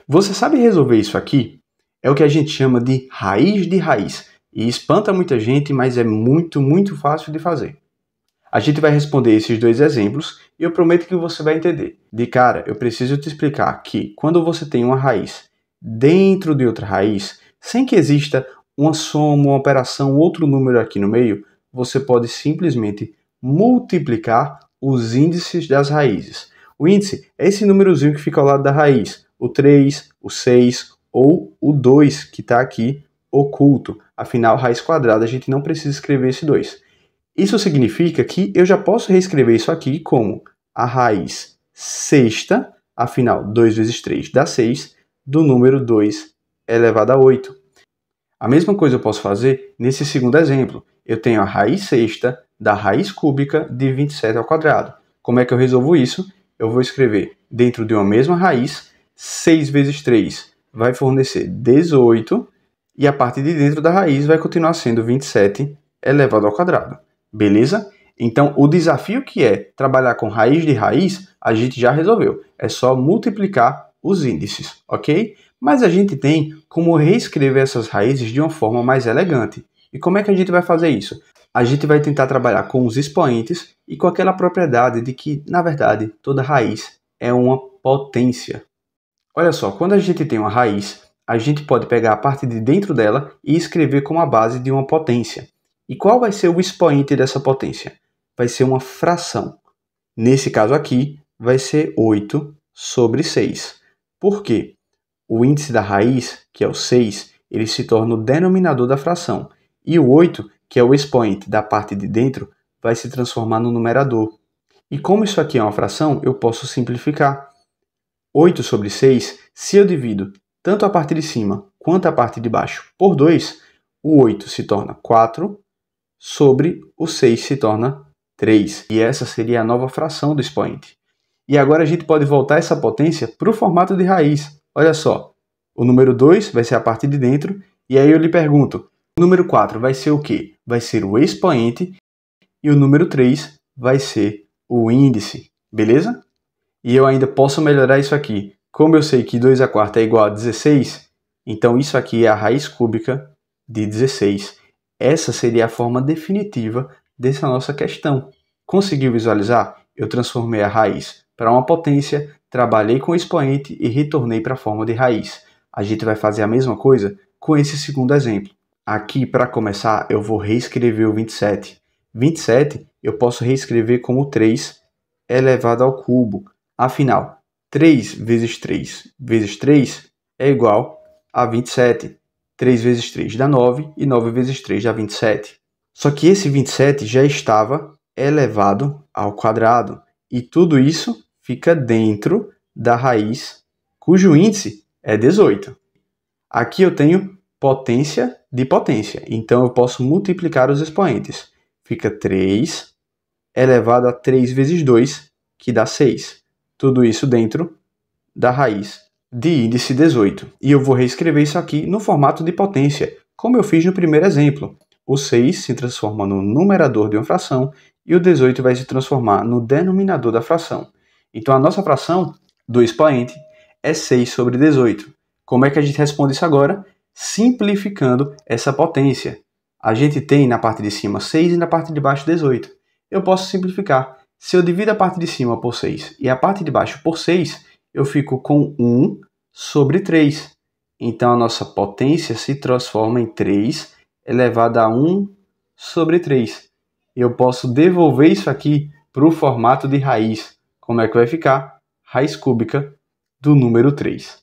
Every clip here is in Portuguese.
Você sabe resolver isso aqui? É o que a gente chama de raiz, e espanta muita gente, mas é muito fácil de fazer. A gente vai responder esses dois exemplos e eu prometo que você vai entender. De cara, eu preciso te explicar que quando você tem uma raiz dentro de outra raiz, sem que exista uma soma, uma operação, outro número aqui no meio, você pode simplesmente multiplicar os índices das raízes. O índice é esse númerozinho que fica ao lado da raiz, o 3, o 6 ou o 2 que está aqui oculto. Afinal, raiz quadrada a gente não precisa escrever esse 2. Isso significa que eu já posso reescrever isso aqui como a raiz sexta, afinal, 2 vezes 3 dá 6, do número 2 elevado a 8. A mesma coisa eu posso fazer nesse segundo exemplo. Eu tenho a raiz sexta da raiz cúbica de 27 ao quadrado. Como é que eu resolvo isso? Eu vou escrever dentro de uma mesma raiz, 6 vezes 3 vai fornecer 18, e a parte de dentro da raiz vai continuar sendo 27 elevado ao quadrado. Beleza? Então, o desafio que é trabalhar com raiz de raiz, a gente já resolveu. É só multiplicar os índices, ok? Mas a gente tem como reescrever essas raízes de uma forma mais elegante. E como é que a gente vai fazer isso? A gente vai tentar trabalhar com os expoentes e com aquela propriedade de que, na verdade, toda raiz é uma potência. Olha só, quando a gente tem uma raiz, a gente pode pegar a parte de dentro dela e escrever como a base de uma potência. E qual vai ser o expoente dessa potência? Vai ser uma fração. Nesse caso aqui, vai ser 8 sobre 6. Por quê? O índice da raiz, que é o 6, ele se torna o denominador da fração. E o 8, que é o expoente da parte de dentro, vai se transformar no numerador. E como isso aqui é uma fração, eu posso simplificar. 8 sobre 6, se eu divido tanto a parte de cima quanto a parte de baixo por 2, o 8 se torna 4, sobre o 6 se torna 3. E essa seria a nova fração do expoente. E agora a gente pode voltar essa potência para o formato de raiz. Olha só, o número 2 vai ser a parte de dentro, e aí eu lhe pergunto, o número 4 vai ser o quê? Vai ser o expoente, e o número 3 vai ser o índice, beleza? E eu ainda posso melhorar isso aqui. Como eu sei que 2 a quarta é igual a 16, então isso aqui é a raiz cúbica de 16. Essa seria a forma definitiva dessa nossa questão. Conseguiu visualizar? Eu transformei a raiz para uma potência, trabalhei com o expoente e retornei para a forma de raiz. A gente vai fazer a mesma coisa com esse segundo exemplo. Aqui, para começar, eu vou reescrever o 27. 27 eu posso reescrever como 3 elevado ao cubo. Afinal, 3 vezes 3 vezes 3 é igual a 27. 3 vezes 3 dá 9 e 9 vezes 3 dá 27. Só que esse 27 já estava elevado ao quadrado. E tudo isso fica dentro da raiz, cujo índice é 18. Aqui eu tenho potência de potência, então eu posso multiplicar os expoentes. Fica 3 elevado a 3 vezes 2, que dá 6. Tudo isso dentro da raiz de índice 18. E eu vou reescrever isso aqui no formato de potência, como eu fiz no primeiro exemplo. O 6 se transforma no numerador de uma fração e o 18 vai se transformar no denominador da fração. Então a nossa fração do expoente é 6 sobre 18. Como é que a gente responde isso agora? Simplificando essa potência. A gente tem na parte de cima 6 e na parte de baixo 18. Eu posso simplificar. Se eu divido a parte de cima por 6 e a parte de baixo por 6, eu fico com 1 sobre 3. Então a nossa potência se transforma em 3 elevado a 1 sobre 3. Eu posso devolver isso aqui para o formato de raiz. Como é que vai ficar? Raiz cúbica do número 3.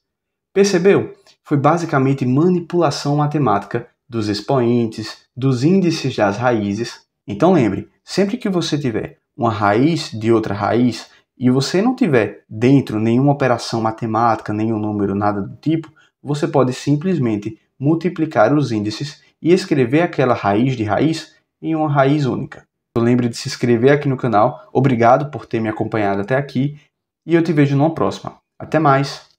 Percebeu? Foi basicamente manipulação matemática dos expoentes, dos índices das raízes. Então lembre, sempre que você tiver uma raiz de outra raiz e você não tiver dentro nenhuma operação matemática, nenhum número, nada do tipo, você pode simplesmente multiplicar os índices e escrever aquela raiz de raiz em uma raiz única. Lembre de se inscrever aqui no canal. Obrigado por ter me acompanhado até aqui e eu te vejo numa próxima. Até mais!